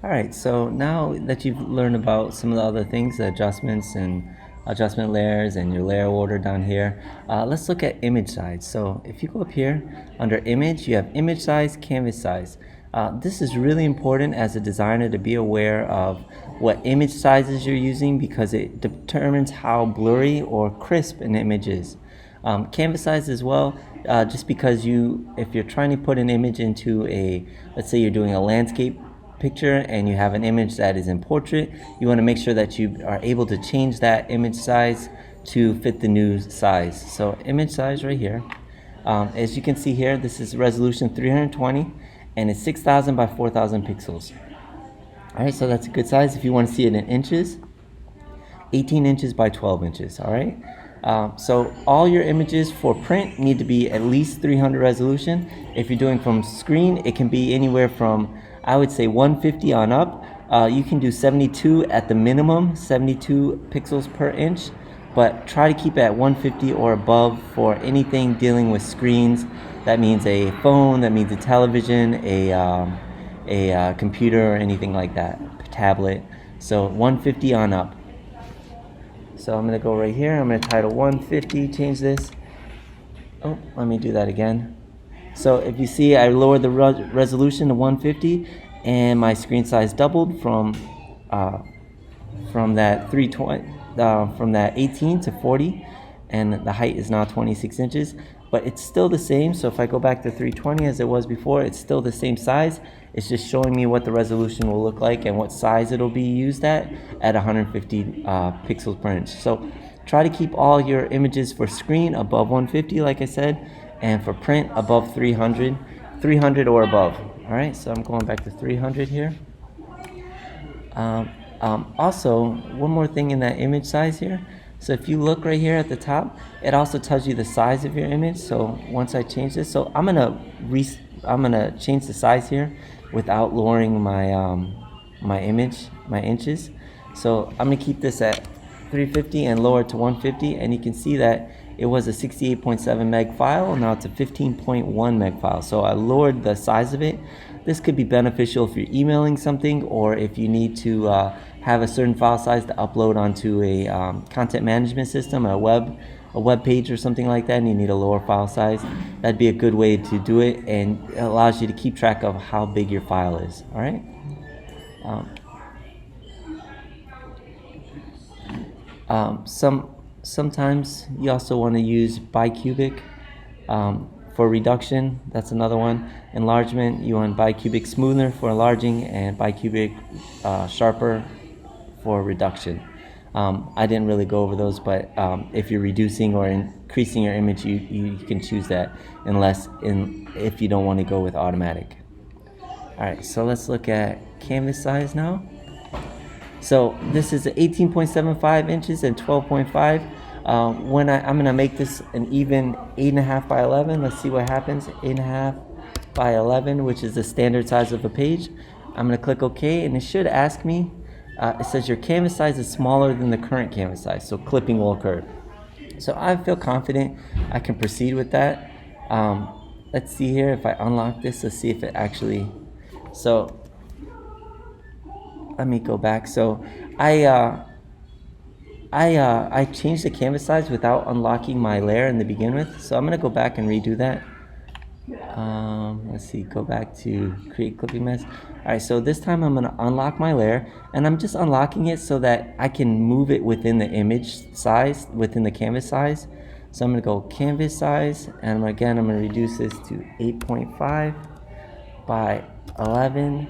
All right, so now that you've learned about some of the other things, the adjustments and adjustment layers and your layer order down here, let's look at image size. So if you go up here under image, you have image size, canvas size. This is really important as a designer to be aware of what image sizes you're using because it determines how blurry or crisp an image is. Canvas size as well, just because if you're trying to put an image into let's say you're doing a landscape picture and you have an image that is in portrait, you want to make sure that you are able to change that image size to fit the new size. So image size right here. As you can see here, this is resolution 320 and it's 6,000 by 4,000 pixels. All right, so that's a good size. If you want to see it in inches, 18 inches by 12 inches. All right. So all your images for print need to be at least 300 resolution. If you're doing from screen, it can be anywhere from, I would say, 150 on up. You can do 72 at the minimum, 72 pixels per inch, but try to keep it at 150 or above for anything dealing with screens. That means a phone, that means a television, a computer, or anything like that, tablet. So 150 on up. So I'm going to go right here. I'm going to title 150, change this. Oh, let me do that again. So if you see, I lowered the resolution to 150 and my screen size doubled from that 320, from that 18 to 40, and the height is now 26 inches. But it's still the same. So if I go back to 320 as it was before, it's still the same size. It's just showing me what the resolution will look like and what size it'll be used at 150 pixels per inch. So try to keep all your images for screen above 150, like I said, and for print above 300 or above. All right, so I'm going back to 300 here. Also, one more thing in that image size here. So if you look right here at the top, it also tells you the size of your image. So once I change this, so I'm gonna change the size here without lowering my inches. So I'm gonna keep this at 350 and lower it to 150, and you can see that it was a 68.7 meg file. Now it's a 15.1 meg file. So I lowered the size of it. This could be beneficial if you're emailing something or if you need to have a certain file size to upload onto a content management system, a web page or something like that, and you need a lower file size. That'd be a good way to do it, and it allows you to keep track of how big your file is. All right. Sometimes you also want to use bicubic for reduction. That's another one. Enlargement, you want bicubic smoother for enlarging and bicubic sharper for reduction. I didn't really go over those, but if you're reducing or increasing your image, you can choose that if you don't want to go with automatic. All right, so let's look at canvas size now. So this is 18.75 inches and 12.5. I'm gonna make this an even 8.5 by 11. Let's see what happens. 8.5 by 11, which is the standard size of a page. I'm gonna click OK, and it should ask me. It says your canvas size is smaller than the current canvas size, so clipping will occur. So I feel confident I can proceed with that. Let's see here if I unlock this. Let's see if it actually. So let me go back. So I changed the canvas size without unlocking my layer in the begin with. So I'm gonna go back and redo that. Let's see, go back to create clipping mask. All right, so this time I'm gonna unlock my layer, and I'm just unlocking it so that I can move it within the image size, within the canvas size. So I'm gonna go canvas size, and again, I'm gonna reduce this to 8.5 by 11,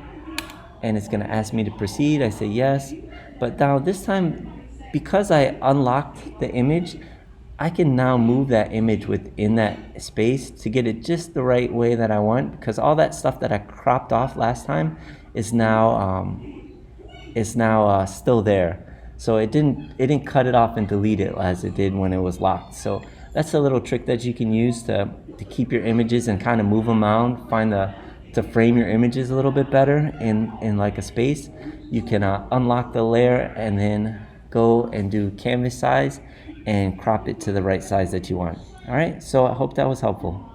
and it's gonna ask me to proceed. I say yes, but now this time, because I unlocked the image, I can now move that image within that space to get it just the right way that I want, because all that stuff that I cropped off last time is now still there. So it didn't cut it off and delete it as it did when it was locked. So that's a little trick that you can use to keep your images and kind of move them around, to frame your images a little bit better in like a space. You can unlock the layer and then go and do canvas size and crop it to the right size that you want. All right, so I hope that was helpful.